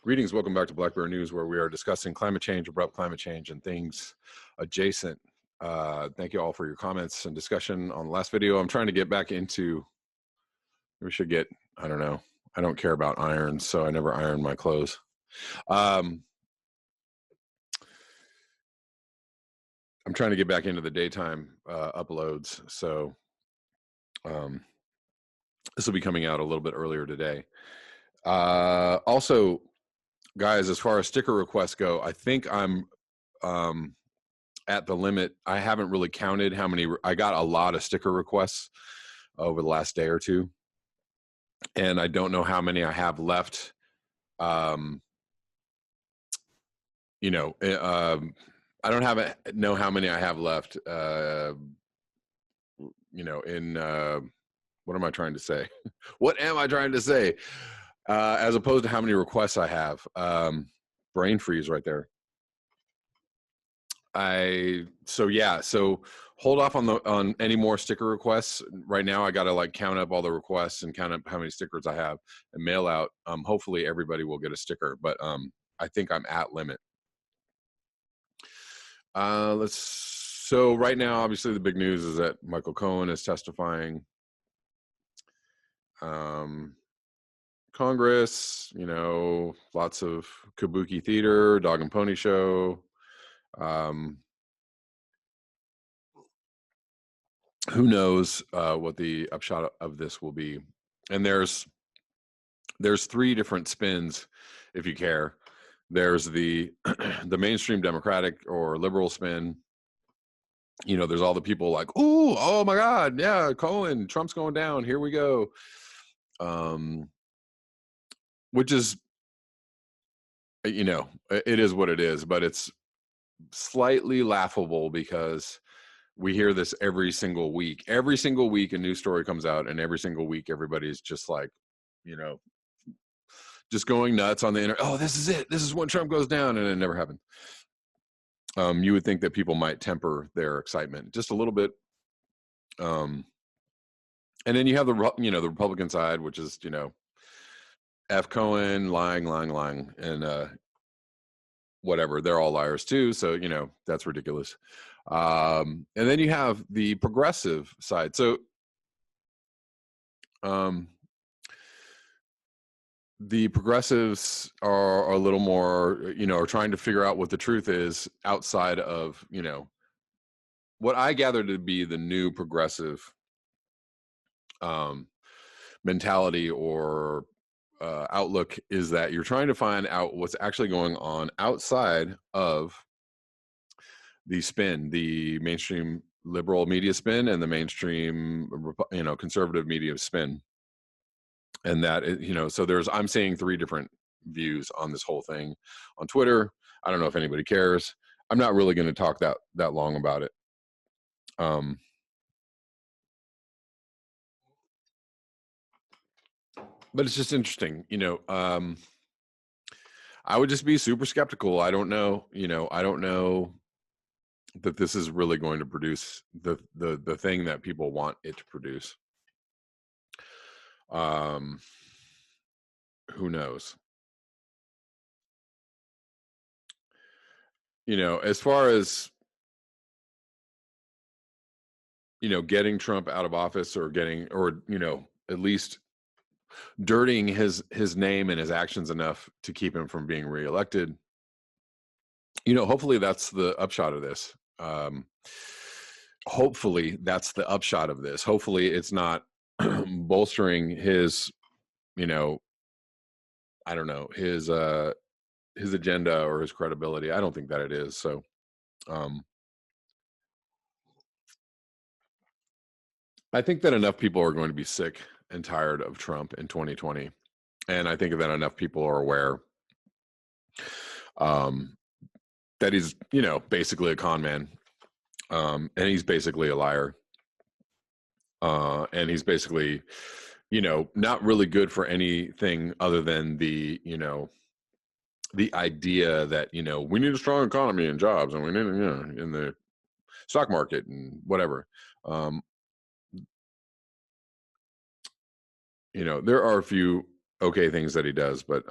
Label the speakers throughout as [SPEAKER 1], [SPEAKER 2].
[SPEAKER 1] Greetings, welcome back to Black Bear News, where we are discussing climate change, abrupt climate change, and things adjacent. Thank you all for your comments and discussion on the last video. I'm trying to get back into, we should get, I don't know, I don't care about irons, so I never iron my clothes. I'm trying to get back into the daytime uploads, so this will be coming out a little bit earlier today. Also, guys, as far as sticker requests go, I think I'm at the limit. I haven't really counted how many. I got a lot of sticker requests over the last day or two, and I don't know how many I have left. I don't know how many I have left. What am I trying to say? What am I trying to say? As opposed to how many requests I have. Brain freeze right there. So hold off on any more sticker requests right now. I gotta like count up all the requests and count up how many stickers I have and mail out. Hopefully everybody will get a sticker, but I think I'm at limit. So right now, obviously the big news is that Michael Cohen is testifying. Congress, lots of kabuki theater, dog and pony show. Who knows what the upshot of this will be? And there's three different spins, if you care. There's the the mainstream Democratic or liberal spin. There's all the people like, oh my God, yeah, Cohen, Trump's going down. Here we go. Which is, it is what it is, but it's slightly laughable because we hear this every single week. Every single week a new story comes out, and every single week everybody's just like, just going nuts on the internet. Oh, this is it. This is when Trump goes down, and it never happened. You would think that people might temper their excitement just a little bit. And then you have the Republican side, which is, F Cohen, lying, and whatever. They're all liars too. So, that's ridiculous. And then you have the progressive side. So, the progressives are a little more, are trying to figure out what the truth is outside of, what I gather to be the new progressive mentality or outlook is that you're trying to find out what's actually going on outside of the spin, the mainstream liberal media spin and the mainstream, conservative media spin. And that, so I'm seeing three different views on this whole thing on Twitter. I don't know if anybody cares. I'm not really going to talk that long about it. But it's just interesting, I would just be super skeptical. I don't know, I don't know that this is really going to produce the thing that people want it to produce. Who knows? As far as getting Trump out of office or at least dirtying his name and his actions enough to keep him from being reelected. Hopefully that's the upshot of this. Hopefully that's the upshot of this. Hopefully it's not bolstering his, I don't know, his agenda or his credibility. I don't think that it is. So, I think that enough people are going to be sick and tired of Trump in 2020. And I think that enough people are aware that he's, basically a con man. And he's basically a liar. And he's basically, not really good for anything other than the idea that, we need a strong economy and jobs, and we need, in the stock market and whatever. There are a few okay things that he does, but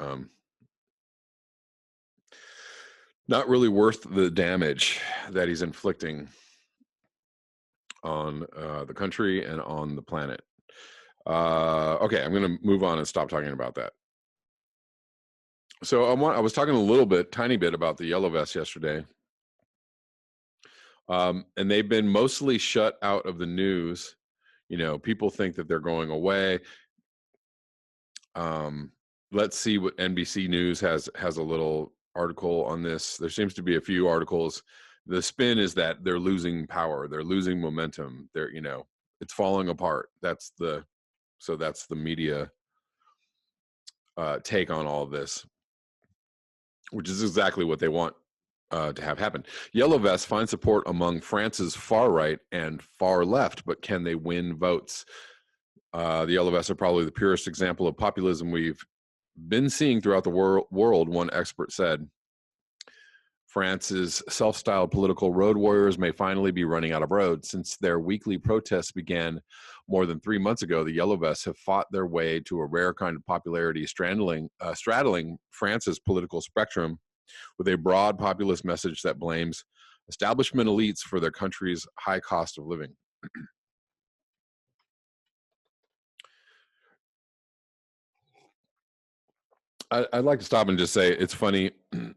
[SPEAKER 1] not really worth the damage that he's inflicting on the country and on the planet. Okay, I'm going to move on and stop talking about that. So I was talking a little bit, tiny bit, about the yellow vests yesterday, and they've been mostly shut out of the news. You know, people think that they're going away. Let's see what NBC News has a little article on this. There seems to be a few articles. The spin is that they're losing power, they're losing momentum. They're, you know, it's falling apart. That's the media take on all of this, which is exactly what they want to have happen. Yellow vests find support among France's far right and far left, but can they win votes? The yellow vests are probably the purest example of populism we've been seeing throughout the world, one expert said. France's self-styled political road warriors may finally be running out of road. Since their weekly protests began more than 3 months ago, the yellow vests have fought their way to a rare kind of popularity, straddling France's political spectrum with a broad populist message that blames establishment elites for their country's high cost of living. I'd like to stop and just say it's funny,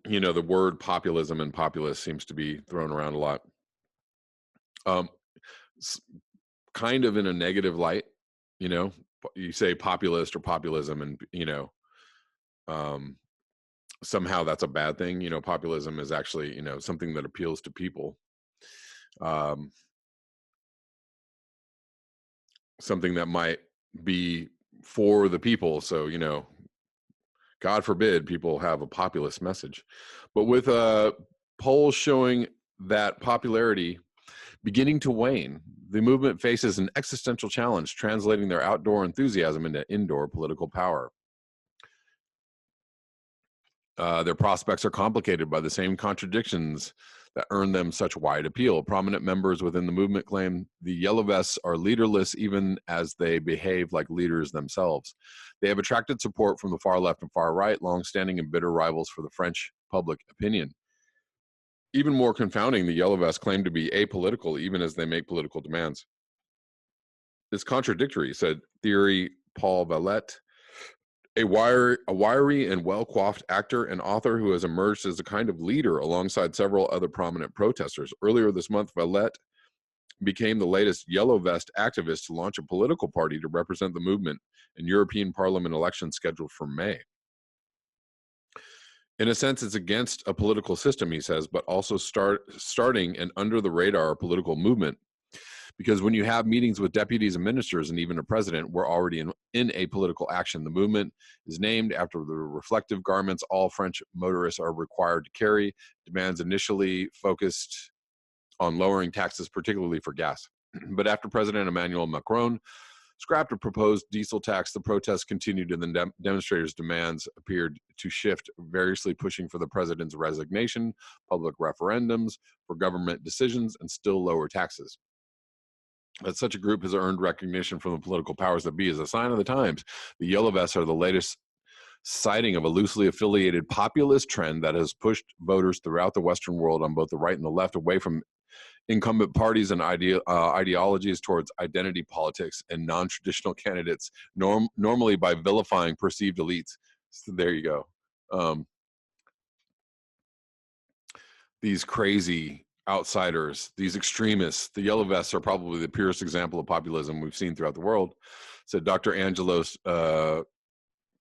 [SPEAKER 1] you know, the word populism and populist seems to be thrown around a lot. Um, kind of in a negative light, you know, you say populist or populism, and, you know, um, somehow that's a bad thing. You know, populism is actually, you know, something that appeals to people, um, something that might be for the people. So, you know, God forbid people have a populist message. But with polls showing that popularity beginning to wane, the movement faces an existential challenge, translating their outdoor enthusiasm into indoor political power. Their prospects are complicated by the same contradictions that earn them such wide appeal. Prominent members within the movement claim the yellow vests are leaderless even as they behave like leaders themselves. They have attracted support from the far left and far right, long-standing and bitter rivals for the French public opinion. Even more confounding, the yellow vests claim to be apolitical even as they make political demands. It's contradictory, said Thierry Paul Valette, a wiry and well-coiffed actor and author who has emerged as a kind of leader alongside several other prominent protesters. Earlier this month, Valette became the latest yellow vest activist to launch a political party to represent the movement in European Parliament elections scheduled for May. In a sense, it's against a political system, he says, but also starting an under-the-radar political movement. Because when you have meetings with deputies and ministers and even a president, we're already in a political action. The movement is named after the reflective garments all French motorists are required to carry, demands initially focused on lowering taxes, particularly for gas. But after President Emmanuel Macron scrapped a proposed diesel tax, the protests continued and the demonstrators' demands appeared to shift, variously pushing for the president's resignation, public referendums for government decisions, and still lower taxes. That such a group has earned recognition from the political powers that be is a sign of the times. The yellow vests are the latest sighting of a loosely affiliated populist trend that has pushed voters throughout the Western world on both the right and the left away from incumbent parties and ideologies towards identity politics and non-traditional candidates, normally by vilifying perceived elites. So there you go. These crazy outsiders, these extremists, the yellow vests are probably the purest example of populism we've seen throughout the world, said Dr. Angelos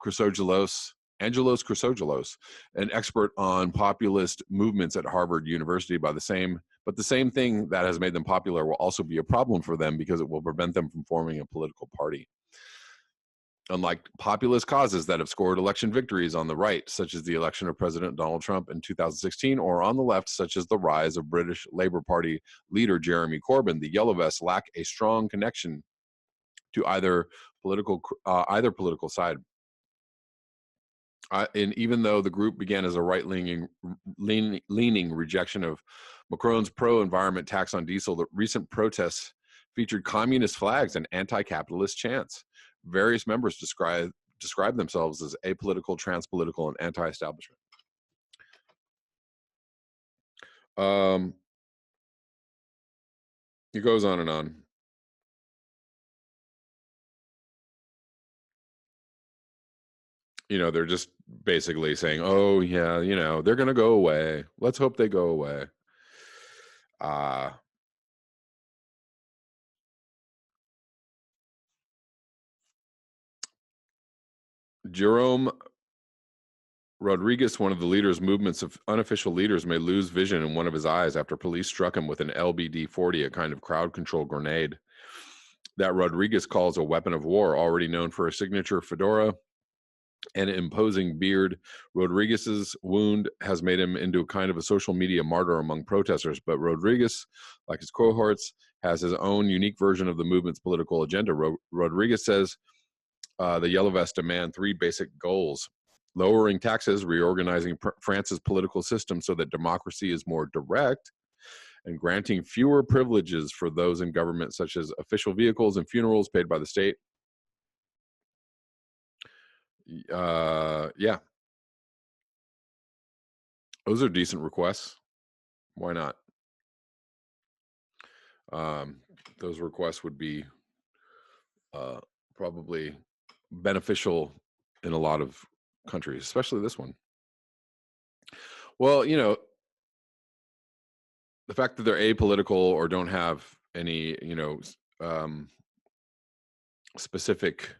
[SPEAKER 1] Chrysogelos, an expert on populist movements at Harvard University. But the same thing that has made them popular will also be a problem for them because it will prevent them from forming a political party. Unlike populist causes that have scored election victories on the right, such as the election of President Donald Trump in 2016, or on the left, such as the rise of British Labour Party leader Jeremy Corbyn, the yellow vests lack a strong connection to either political side. And even though the group began as a right-leaning rejection of Macron's pro-environment tax on diesel, the recent protests featured communist flags and anti-capitalist chants. Various members describe themselves as apolitical, transpolitical, and anti-establishment. Um, it goes on and on. They're just basically saying, "Oh yeah, they're gonna go away. Let's hope they go away." Uh Jerome Rodriguez, one of the leaders movements of unofficial leaders, may lose vision in one of his eyes after police struck him with an LBD-40, a kind of crowd control grenade that Rodriguez calls a weapon of war, already known for a signature fedora and imposing beard. Rodriguez's wound has made him into a kind of a social media martyr among protesters, but Rodriguez, like his cohorts, has his own unique version of the movement's political agenda. Rodriguez says the Yellow Vests demand three basic goals: lowering taxes, reorganizing France's political system so that democracy is more direct, and granting fewer privileges for those in government, such as official vehicles and funerals paid by the state. Yeah, those are decent requests. Why not? Um, those requests would be uh, probably beneficial in a lot of countries, especially this one. Well, the fact that they're apolitical or don't have any, specific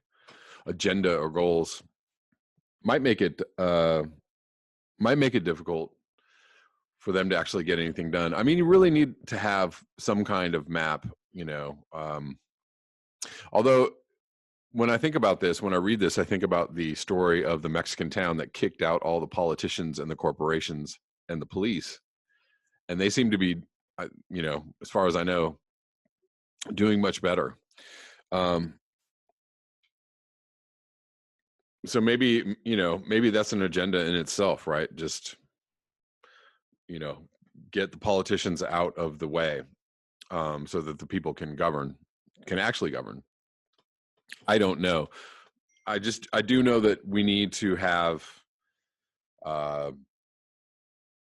[SPEAKER 1] agenda or goals might make it difficult for them to actually get anything done. I mean, you really need to have some kind of map, although when I think about this, when I read this, I think about the story of the Mexican town that kicked out all the politicians and the corporations and the police, and they seem to be, as far as I know, doing much better. Um, so maybe, maybe that's an agenda in itself, right? Just, you know, get the politicians out of the way, so that the people can actually govern. I don't know. I do know that we need to have uh,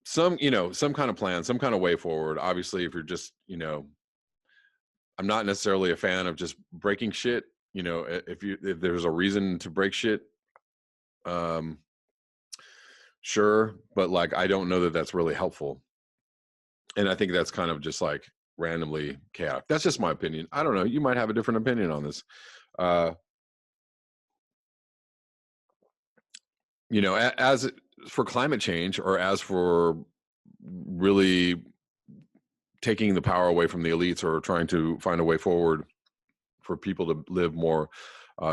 [SPEAKER 1] some kind of plan, some kind of way forward. Obviously, if you're just, I'm not necessarily a fan of just breaking shit. If there's a reason to break shit, um, sure, but like I don't know that that's really helpful, and I think that's kind of just like randomly chaotic. That's just my opinion. I don't know. You might have a different opinion on this. Uh, as for climate change, or as for really taking the power away from the elites, or trying to find a way forward for people to live more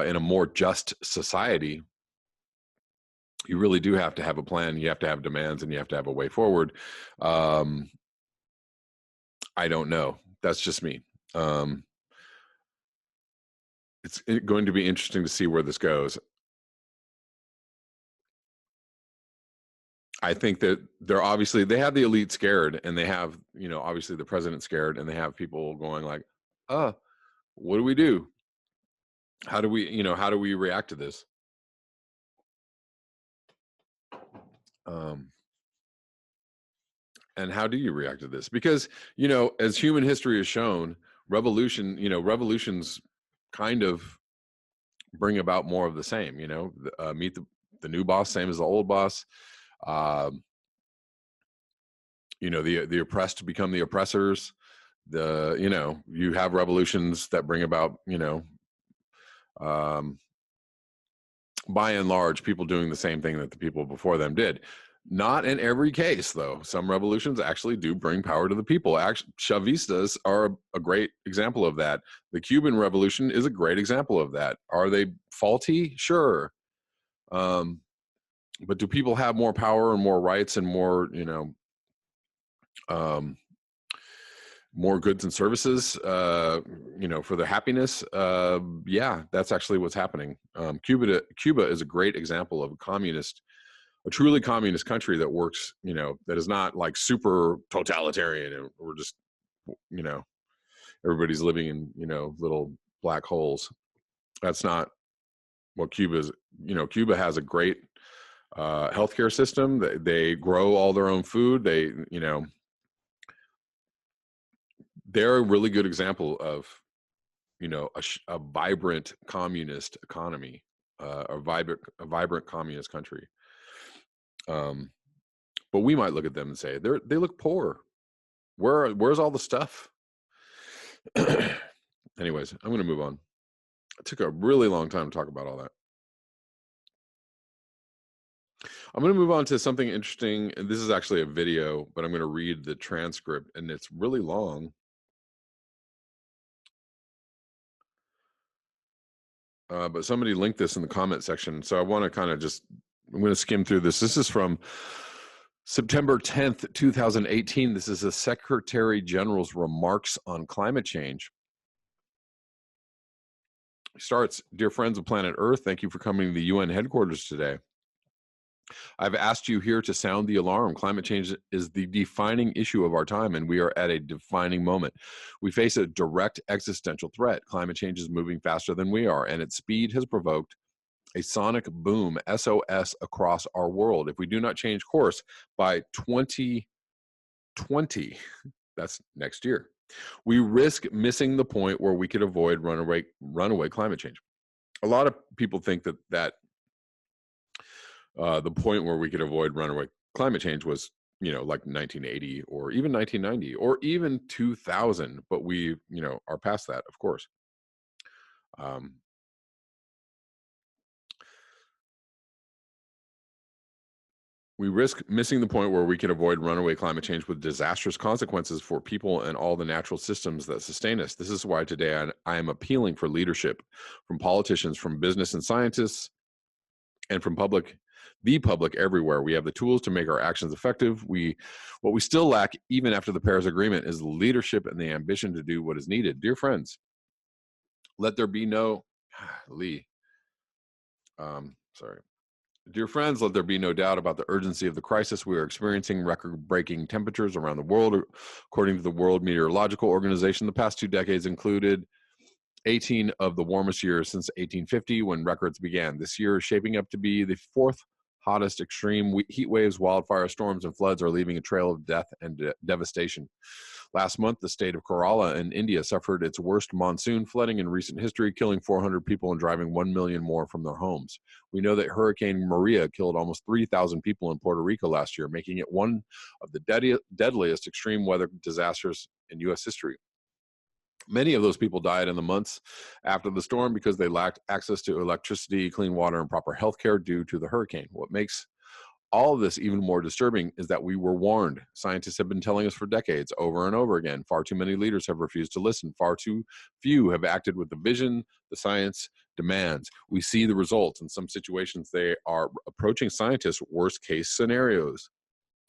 [SPEAKER 1] in a more just society, you really do have to have a plan. You have to have demands, and you have to have a way forward. um, I don't know. That's just me. um, it's going to be interesting to see where this goes. I think that they have the elite scared, and they have, obviously the president scared, and they have people going like, what do we do? How do we react to this? Um, and how do you react to this? Because, as human history has shown, revolutions kind of bring about more of the same. Meet the new boss, same as the old boss. Um, the oppressed become the oppressors. You have revolutions that bring about, um, by and large, people doing the same thing that the people before them did. Not in every case, though. Some revolutions actually do bring power to the people. Actually, Chavistas are a great example of that. The Cuban Revolution is a great example of that. Are they faulty? Sure. But do people have more power and more rights and more, um, more goods and services, for their happiness? Yeah, that's actually what's happening. Cuba is a great example of a truly communist country that works, that is not like super totalitarian, and we're just, you know, everybody's living in, little black holes. That's not what Cuba is. Cuba has a great healthcare system. They grow all their own food. They, they're a really good example of, a vibrant communist economy, a vibrant communist country. Um, but we might look at them and say they look poor. Where's all the stuff? Anyways, I'm going to move on. It took a really long time to talk about all that. I'm going to move on to something interesting. And this is actually a video, but I'm going to read the transcript, and it's really long. But somebody linked this in the comment section. So I want to kind of I'm going to skim through this. This is from September 10th, 2018. This is the Secretary General's remarks on climate change. It starts, "Dear friends of planet Earth, thank you for coming to the UN headquarters today. I've asked you here to sound the alarm. Climate change is the defining issue of our time, and we are at a defining moment. We face a direct existential threat. Climate change is moving faster than we are, and its speed has provoked a sonic boom, SOS, across our world. If we do not change course by 2020, that's next year, we risk missing the point where we could avoid runaway climate change." A lot of people think that the point where we could avoid runaway climate change was, like 1980 or even 1990 or even 2000, but we, are past that, of course. We risk missing the point where we can avoid runaway climate change with disastrous consequences for people and all the natural systems that sustain us. This is why today I am appealing for leadership from politicians, from business and scientists, and from the public everywhere. We have the tools to make our actions effective. What we still lack, even after the Paris Agreement, is the leadership and the ambition to do what is needed. Dear friends, let there be no sorry. Dear friends, let there be no doubt about the urgency of the crisis. We are experiencing record-breaking temperatures around the world. According to the World Meteorological Organization, the past 2 decades included 18 of the warmest years since 1850, when records began. This year is shaping up to be the 4th hottest. Extreme heat waves, wildfire storms, and floods are leaving a trail of death and devastation. Last month, the state of Kerala in India suffered its worst monsoon flooding in recent history, killing 400 people and driving 1 million more from their homes. We know that Hurricane Maria killed almost 3,000 people in Puerto Rico last year, making it one of the deadliest extreme weather disasters in U.S. history. Many of those people died in the months after the storm because they lacked access to electricity, clean water, and proper health care due to the hurricane. What makes all of this even more disturbing is that we were warned. Scientists have been telling us for decades, over and over again. Far too many leaders have refused to listen. Far too few have acted with the vision the science demands. We see the results. In some situations, they are approaching scientists' worst case scenarios.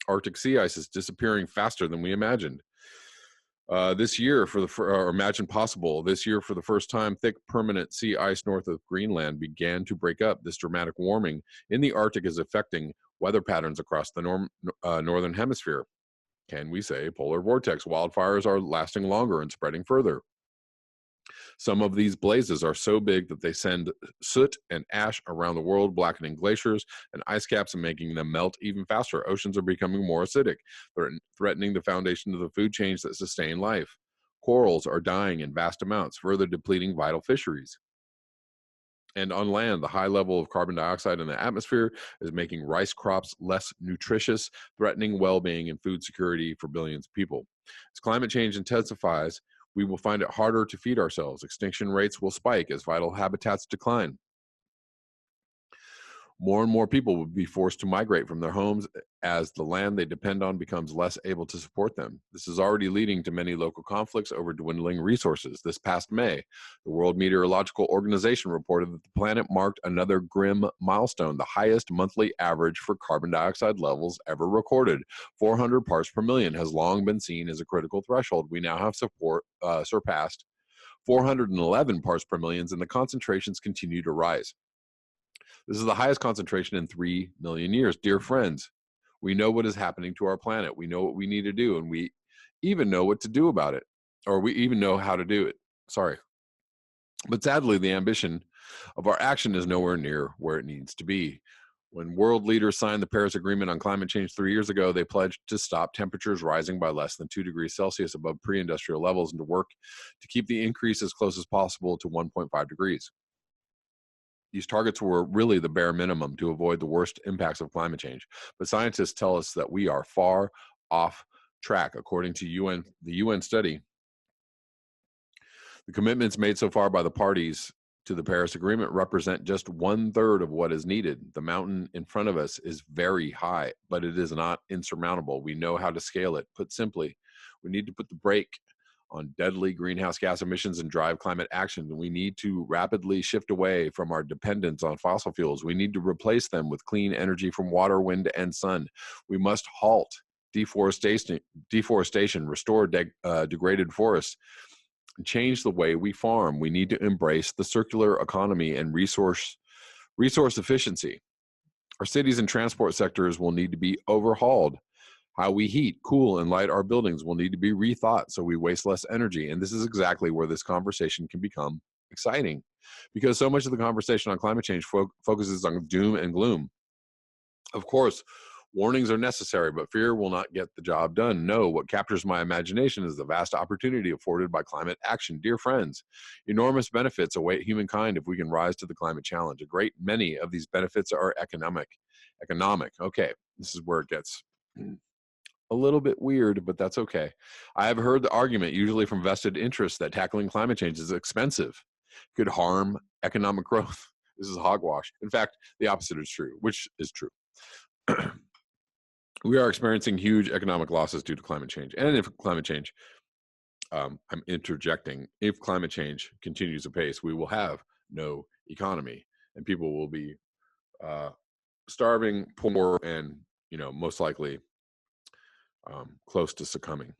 [SPEAKER 1] Arctic sea ice is disappearing faster than we imagined. This year, or imagine possible, this year for the first time, thick permanent sea ice north of Greenland began to break up. This dramatic warming in the Arctic is affecting weather patterns across the northern hemisphere. Can we say polar vortex? Wildfires are lasting longer and spreading further. Some of these blazes are so big that they send soot and ash around the world, blackening glaciers and ice caps and making them melt even faster. Oceans are becoming more acidic, threatening the foundation of the food chains that sustain life. Corals are dying in vast amounts, further depleting vital fisheries. And on land, the high level of carbon dioxide in the atmosphere is making rice crops less nutritious, threatening well-being and food security for billions of people. As climate change intensifies, we will find it harder to feed ourselves. Extinction rates will spike as vital habitats decline. More and more people will be forced to migrate from their homes as the land they depend on becomes less able to support them. This is already leading to many local conflicts over dwindling resources. This past May, the World Meteorological Organization reported that the planet marked another grim milestone, the highest monthly average for carbon dioxide levels ever recorded. 400 parts per million has long been seen as a critical threshold. We now have surpassed 411 parts per million, and the concentrations continue to rise. This is the highest concentration in 3 million years. Dear friends, we know what is happening to our planet. We know what we need to do, and we even know what to do about it, or we even know how to do it. Sorry. But sadly, the ambition of our action is nowhere near where it needs to be. When world leaders signed the Paris Agreement on climate change 3 years ago, they pledged to stop temperatures rising by less than 2 degrees Celsius above pre-industrial levels and to work to keep the increase as close as possible to 1.5 degrees. These targets were really the bare minimum to avoid the worst impacts of climate change. But scientists tell us that we are far off track. According to the UN study, the commitments made so far by the parties to the Paris Agreement represent just 1/3 of what is needed. The mountain in front of us is very high, but it is not insurmountable. We know how to scale it. Put simply, we need to put the brake on deadly greenhouse gas emissions and drive climate action. We need to rapidly shift away from our dependence on fossil fuels. We need to replace them with clean energy from water, wind, and sun. We must halt deforestation, restore degraded forests, and change the way we farm. We need to embrace the circular economy and resource efficiency. Our cities and transport sectors will need to be overhauled. How we heat, cool, and light our buildings will need to be rethought so we waste less energy. And this is exactly where this conversation can become exciting, because so much of the conversation on climate change focuses on doom and gloom. Of course, warnings are necessary, but fear will not get the job done. No, what captures my imagination is the vast opportunity afforded by climate action. Dear friends, enormous benefits await humankind if we can rise to the climate challenge. A great many of these benefits are economic. Okay, this is where it gets a little bit weird, but that's okay. I have heard the argument, usually from vested interests, that tackling climate change is expensive, could harm economic growth. This is hogwash. In fact, the opposite is true, which is true. We are experiencing huge economic losses due to climate change. And if climate change, I'm interjecting, if climate change continues apace, we will have no economy and people will be starving, poor, and, most likely close to succumbing.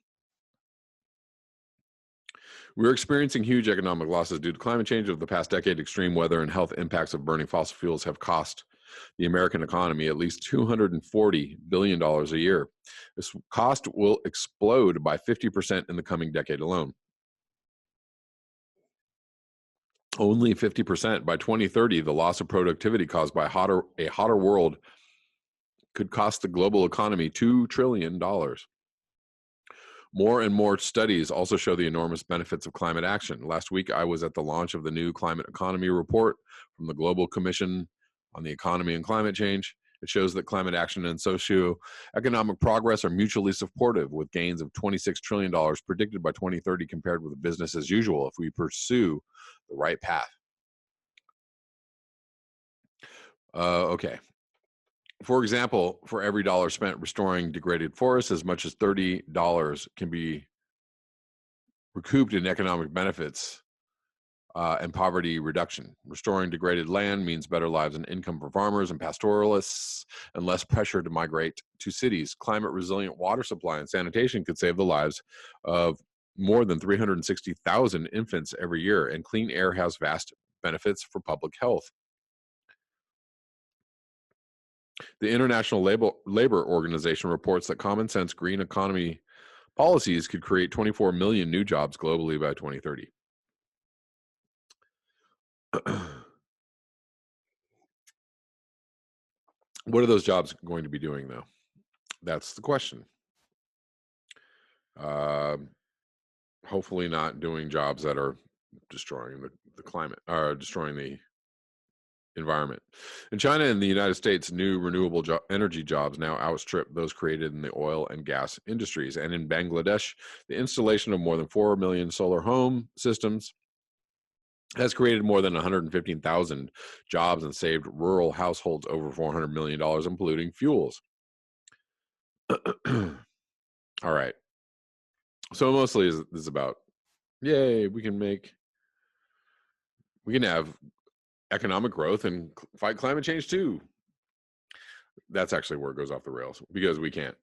[SPEAKER 1] We're experiencing huge economic losses due to climate change. Over the past decade, extreme weather and health impacts of burning fossil fuels have cost the American economy at least $240 billion a year. This cost will explode by 50% in the coming decade alone. Only 50%. By 2030, the loss of productivity caused by a hotter world could cost the global economy $2 trillion. More and more studies also show the enormous benefits of climate action. Last week, I was at the launch of the new Climate Economy Report from the Global Commission on the Economy and Climate Change. It shows that climate action and socioeconomic progress are mutually supportive, with gains of $26 trillion predicted by 2030 compared with business as usual if we pursue the right path. Okay. For example, for every dollar spent restoring degraded forests, as much as $30 can be recouped in economic benefits and poverty reduction. Restoring degraded land means better lives and income for farmers and pastoralists and less pressure to migrate to cities. Climate resilient water supply and sanitation could save the lives of more than 360,000 infants every year, and clean air has vast benefits for public health. The International Labor Organization reports that common sense green economy policies could create 24 million new jobs globally by 2030. What are those jobs going to be doing, though? That's the question. Hopefully not doing jobs that are destroying the climate, or destroying the environment. In China and the United States, new renewable energy jobs now outstrip those created in the oil and gas industries. And in Bangladesh, the installation of more than 4 million solar home systems has created more than 115,000 jobs and saved rural households over $400 million in polluting fuels. All right. So mostly this is about, yay, we can have economic growth and fight climate change too. That's actually where it goes off the rails, because we can't.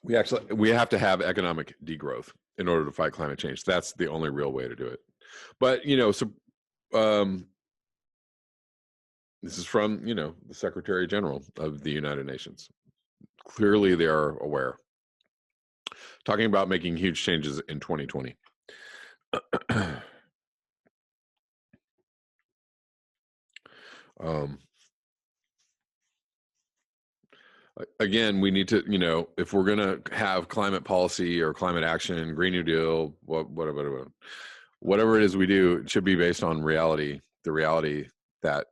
[SPEAKER 1] We have to have economic degrowth in order to fight climate change. That's the only real way to do it. But, this is from, the Secretary General of the United Nations. Clearly, they are aware. Talking about making huge changes in 2020. Um, again, we need to, if we're going to have climate policy or climate action, Green New Deal, whatever it is we do, it should be based on reality, the reality that,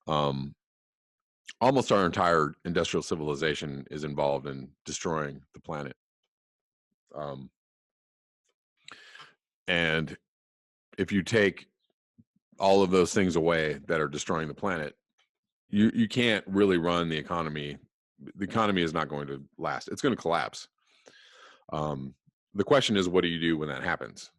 [SPEAKER 1] um, almost our entire industrial civilization is involved in destroying the planet. And if you take all of those things away that are destroying the planet, you can't really run the economy. The economy is not going to last. It's going to collapse. The question is, what do you do when that happens?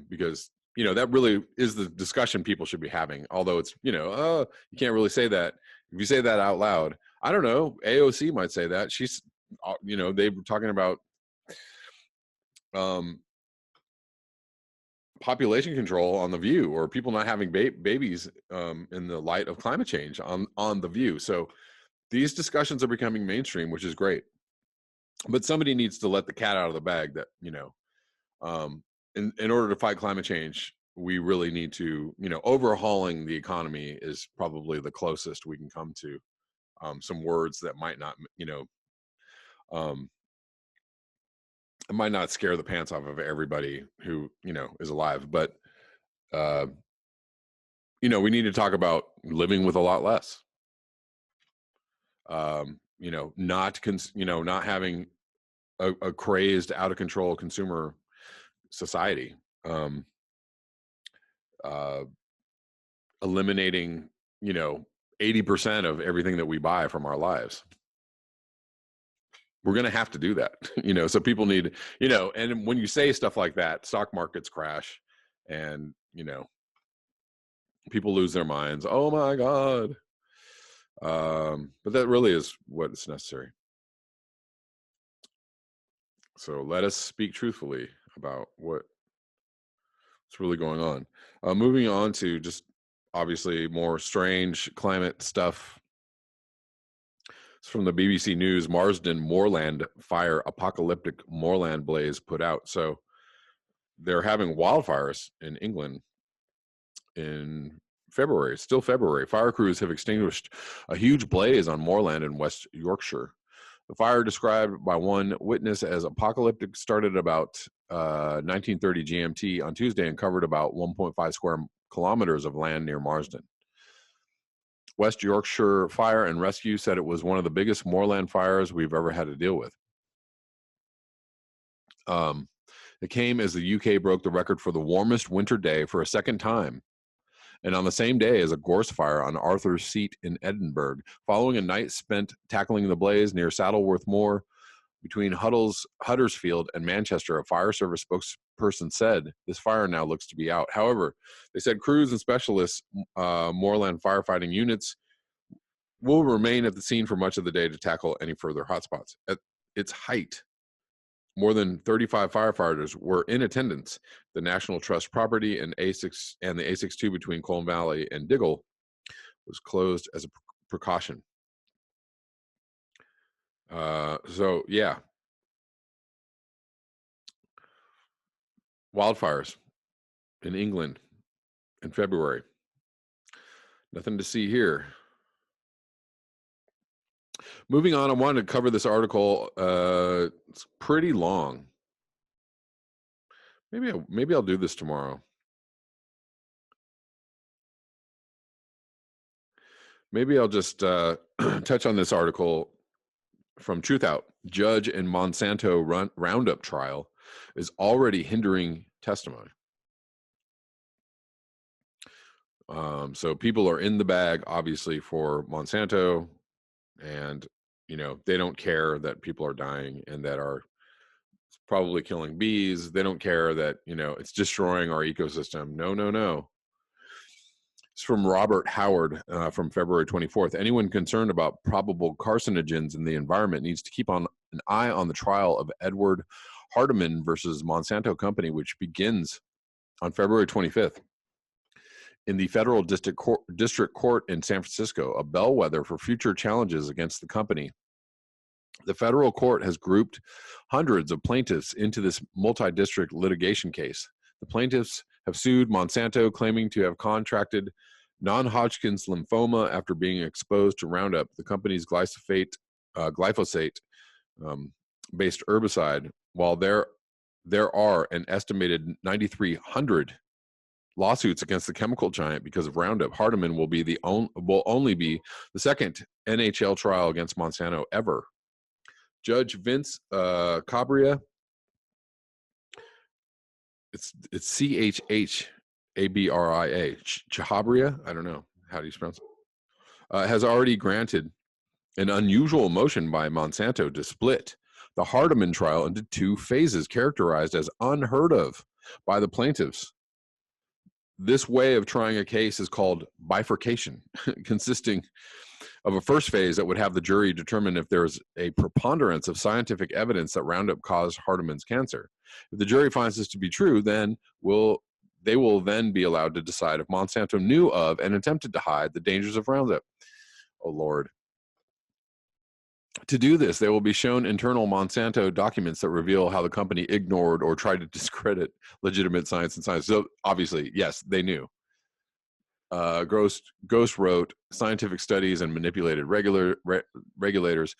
[SPEAKER 1] Because that really is the discussion people should be having. Although it's you can't really say that. If you say that out loud, I don't know. AOC might say that. She's they were talking about population control on The View, or people not having babies in the light of climate change on The View. So these discussions are becoming mainstream, which is great. But somebody needs to let the cat out of the bag that, in order to fight climate change, we really need to, overhauling the economy is probably the closest we can come to some words that might not, it might not scare the pants off of everybody who, is alive. But, we need to talk about living with a lot less. Not having a crazed, out of control consumer society. Eliminating, 80% of everything that we buy from our lives. We're going to have to do that, so people need, and when you say stuff like that, stock markets crash and, people lose their minds. Oh my God. But that really is what's necessary. So let us speak truthfully about what's really going on. Moving on to just obviously more strange climate stuff. It's from the BBC News. Marsden moorland fire, apocalyptic moorland blaze put out. So they're having wildfires in England in February. It's still February. Fire crews have extinguished a huge blaze on moorland in West Yorkshire. The fire, described by one witness as apocalyptic, started about 1930 GMT on Tuesday and covered about 1.5 square kilometers of land near Marsden. West Yorkshire Fire and Rescue said it was one of the biggest moorland fires we've ever had to deal with. It came as the UK broke the record for the warmest winter day for a second time, and on the same day as a gorse fire on Arthur's Seat in Edinburgh, following a night spent tackling the blaze near Saddleworth Moor between Huddersfield and Manchester. A fire service spokesperson said this fire now looks to be out. However, they said crews and specialists, moorland firefighting units, will remain at the scene for much of the day to tackle any further hotspots. At its height, more than 35 firefighters were in attendance. The National Trust property and the A62 between Colne Valley and Diggle was closed as a precaution. So yeah, wildfires in England in February. Nothing to see here. Moving on, I wanted to cover this article. It's pretty long. Maybe I'll do this tomorrow. Maybe I'll just touch on this article from Truthout. Judge in Monsanto Roundup trial is already hindering testimony. So people are in the bag, obviously, for Monsanto, and they don't care that people are dying and that are probably killing bees. They don't care that it's destroying our ecosystem. No. It's from Robert Howard from February 24th. Anyone concerned about probable carcinogens in the environment needs to keep an eye on the trial of Edward Hardiman versus Monsanto Company, which begins on February 25th in the Federal District Court in San Francisco, a bellwether for future challenges against the company. The federal court has grouped hundreds of plaintiffs into this multi-district litigation case. The plaintiffs have sued Monsanto, claiming to have contracted non-Hodgkin's lymphoma after being exposed to Roundup. The company's glyphosate based herbicide, while there are an estimated 9,300 lawsuits against the chemical giant because of Roundup, Hardiman will only be the second NHL trial against Monsanto ever. Judge Vince Cabria, it's Chhabria, Chhabria, I don't know how do you pronounce it, has already granted an unusual motion by Monsanto to split the Hardiman trial into two phases, characterized as unheard of by the plaintiffs. This way of trying a case is called bifurcation, consisting of a first phase that would have the jury determine if there's a preponderance of scientific evidence that Roundup caused Hardiman's cancer. If the jury finds this to be true, then they will then be allowed to decide if Monsanto knew of and attempted to hide the dangers of Roundup. Oh, Lord. To do this, they will be shown internal Monsanto documents that reveal how the company ignored or tried to discredit legitimate science and science. So obviously, yes, they knew. Ghost wrote scientific studies and manipulated regulators.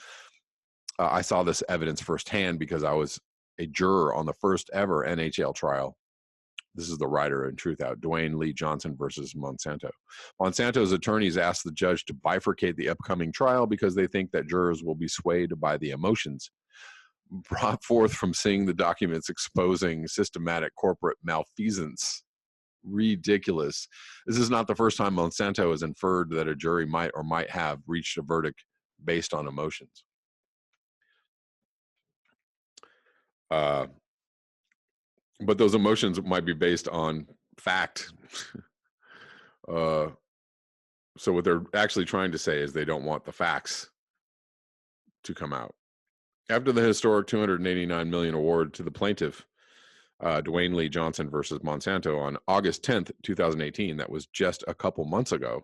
[SPEAKER 1] I saw this evidence firsthand because I was a juror on the first ever NHL trial. This is the writer in Truth Out, Dwayne Lee Johnson versus Monsanto. Monsanto's attorneys asked the judge to bifurcate the upcoming trial because they think that jurors will be swayed by the emotions brought forth from seeing the documents exposing systematic corporate malfeasance. Ridiculous. This is not the first time Monsanto has inferred that a jury might or might have reached a verdict based on emotions. But those emotions might be based on fact. So what they're actually trying to say is they don't want the facts to come out. After the historic $289 million award to the plaintiff, Dwayne Lee Johnson versus Monsanto, on August 10th, 2018, that was just a couple months ago,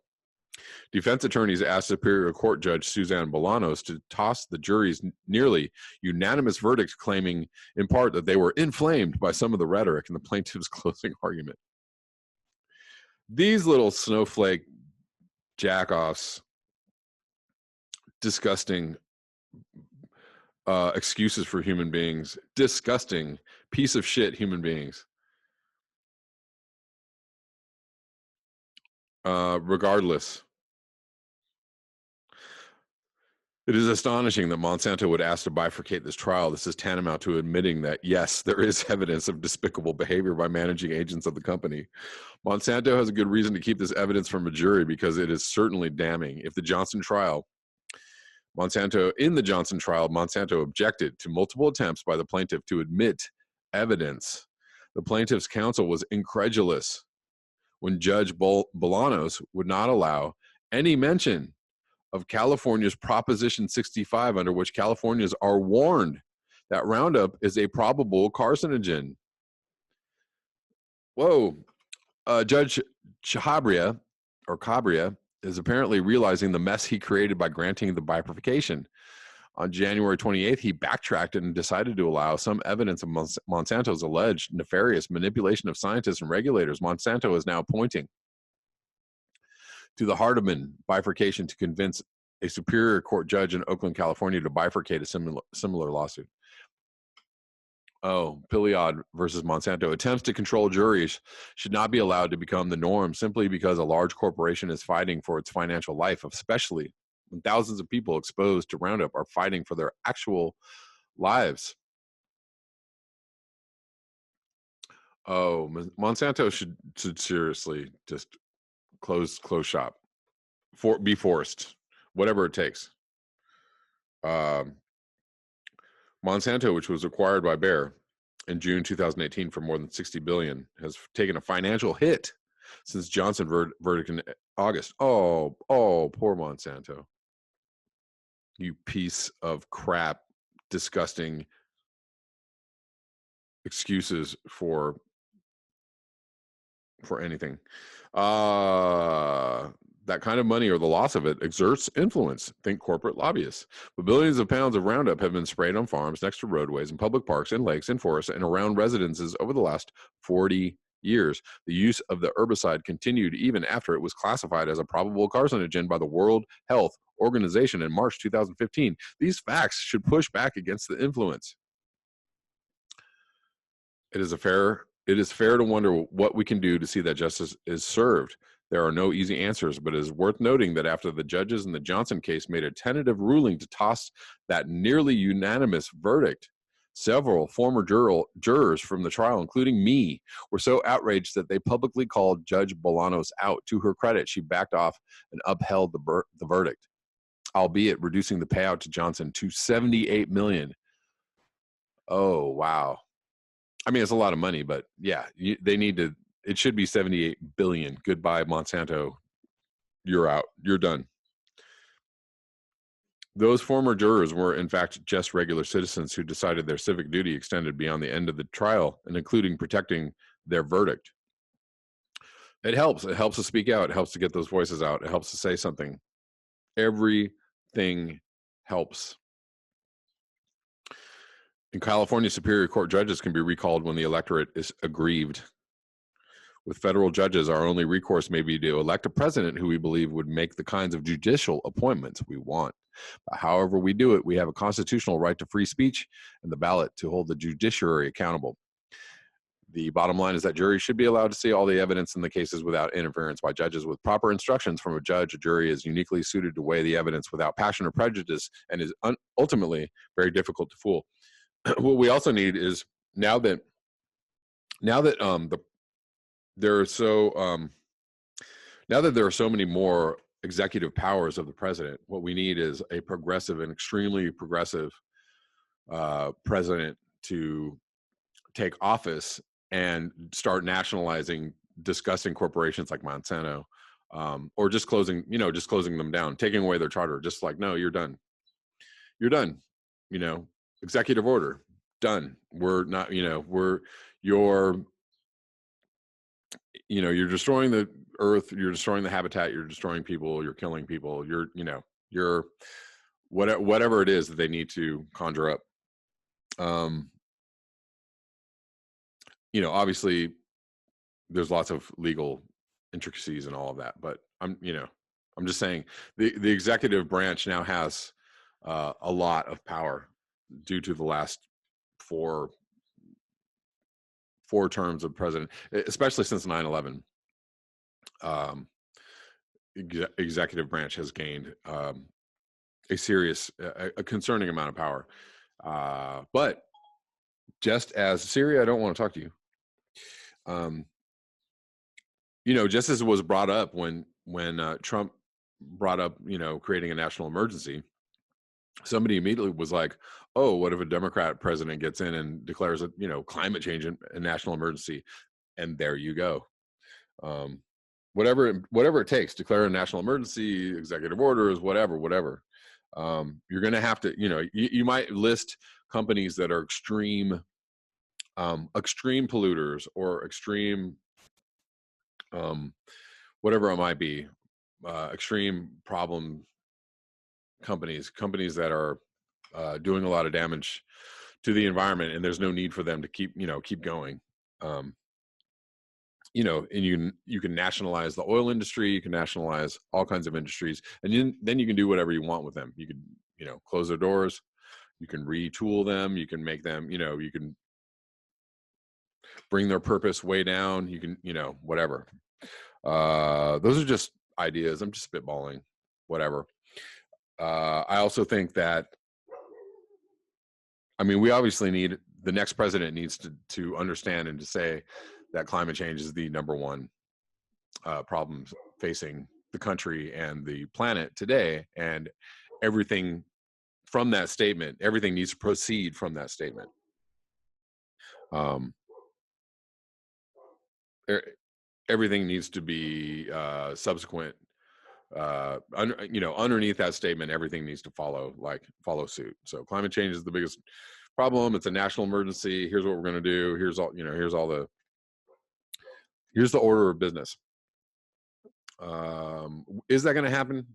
[SPEAKER 1] defense attorneys asked Superior Court Judge Suzanne Bolanos to toss the jury's nearly unanimous verdict, claiming in part that they were inflamed by some of the rhetoric in the plaintiff's closing argument. These little snowflake jackoffs, disgusting excuses for human beings, disgusting piece of shit human beings. Regardless, it is astonishing that Monsanto would ask to bifurcate this trial. This is tantamount to admitting that, yes, there is evidence of despicable behavior by managing agents of the company. Monsanto has a good reason to keep this evidence from a jury because it is certainly damning. In the Johnson trial, Monsanto objected to multiple attempts by the plaintiff to admit evidence. The plaintiff's counsel was incredulous when Judge Bolanos would not allow any mention of California's Proposition 65, under which Californians are warned that Roundup is a probable carcinogen. Whoa. Judge Chhabria is apparently realizing the mess he created by granting the bifurcation. On January 28th, he backtracked and decided to allow some evidence of Monsanto's alleged nefarious manipulation of scientists and regulators. Monsanto is now pointing to the Hardiman bifurcation to convince a Superior Court judge in Oakland, California, to bifurcate a similar lawsuit. Oh, Piliad versus Monsanto. Attempts to control juries should not be allowed to become the norm simply because a large corporation is fighting for its financial life, especially when thousands of people exposed to Roundup are fighting for their actual lives. Oh, Monsanto should seriously just close shop, be forced, whatever it takes. Monsanto, which was acquired by Bayer in June 2018 for more than $60 billion, has taken a financial hit since Johnson verdict in August. Oh, poor Monsanto. You piece of crap, disgusting excuses for anything. That kind of money or the loss of it exerts influence. Think corporate lobbyists. But billions of pounds of Roundup have been sprayed on farms, next to roadways, in public parks, in lakes, in forests, and around residences over the last 40 years. The use of the herbicide continued even after it was classified as a probable carcinogen by the World Health Organization in March 2015. These facts should push back against the influence. It is fair to wonder what we can do to see that justice is served. There are no easy answers, but it is worth noting that after the judges in the Johnson case made a tentative ruling to toss that nearly unanimous verdict, several former jurors from the trial, including me, were so outraged that they publicly called Judge Bolanos out. To her credit, she backed off and upheld the verdict, albeit reducing the payout to Johnson to $78 million. Oh, wow. I mean, it's a lot of money, but yeah, they need to. It should be 78 billion. Goodbye, Monsanto. You're out. You're done. Those former jurors were, in fact, just regular citizens who decided their civic duty extended beyond the end of the trial, and including protecting their verdict. It helps. It helps to speak out. It helps to get those voices out. It helps to say something. Everything helps. In California, Superior Court judges can be recalled when the electorate is aggrieved. With federal judges, our only recourse may be to elect a president who we believe would make the kinds of judicial appointments we want. But however we do it, we have a constitutional right to free speech and the ballot to hold the judiciary accountable. The bottom line is that juries should be allowed to see all the evidence in the cases without interference by judges. With proper instructions from a judge, a jury is uniquely suited to weigh the evidence without passion or prejudice, and is ultimately very difficult to fool. What we also need is now that there are so many more executive powers of the president, what we need is a progressive and extremely progressive president to take office and start nationalizing disgusting corporations like Monsanto, or just closing them down, taking away their charter. Just like, no, you're done. Executive order, done. We're not, you're destroying the earth, you're destroying the habitat, you're destroying people, you're killing people, you're whatever it is that they need to conjure up. Obviously there's lots of legal intricacies and all of that, but I'm just saying the executive branch now has a lot of power due to the last four terms of president, especially since 9/11. Executive branch has gained a concerning amount of power. But just as Siri, I don't want to talk to you. Just as it was brought up when Trump brought up, creating a national emergency, somebody immediately was like, oh, what if a Democrat president gets in and declares climate change a national emergency? And there you go. Whatever it takes, declare a national emergency, executive orders, whatever. You're going to have to, you might list companies that are extreme polluters or extreme, whatever it might be, extreme problem companies that are doing a lot of damage to the environment, and there's no need for them to keep going. And you can nationalize the oil industry, you can nationalize all kinds of industries, and then you can do whatever you want with them. You can close their doors, you can retool them, you can make them, you can bring their purpose way down, you can whatever. Those are just ideas. I'm just spitballing, whatever. I also think that, we obviously need, the next president needs to understand and to say that climate change is the number one problem facing the country and the planet today, and everything from that statement, everything needs to proceed from that statement. Everything needs to be subsequent. Underneath that statement, everything needs to follow suit. So climate change is the biggest problem. It's a national emergency. Here's what we're going to do. Here's the order of business. Is that going to happen?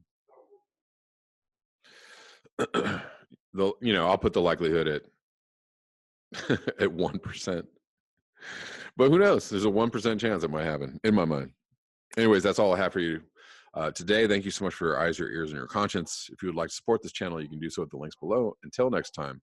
[SPEAKER 1] I'll put the likelihood at 1%. But who knows? There's a 1% chance it might happen in my mind. Anyways, that's all I have for you today. Thank you so much for your eyes, your ears, and your conscience. If you would like to support this channel, you can do so at the links below. Until next time,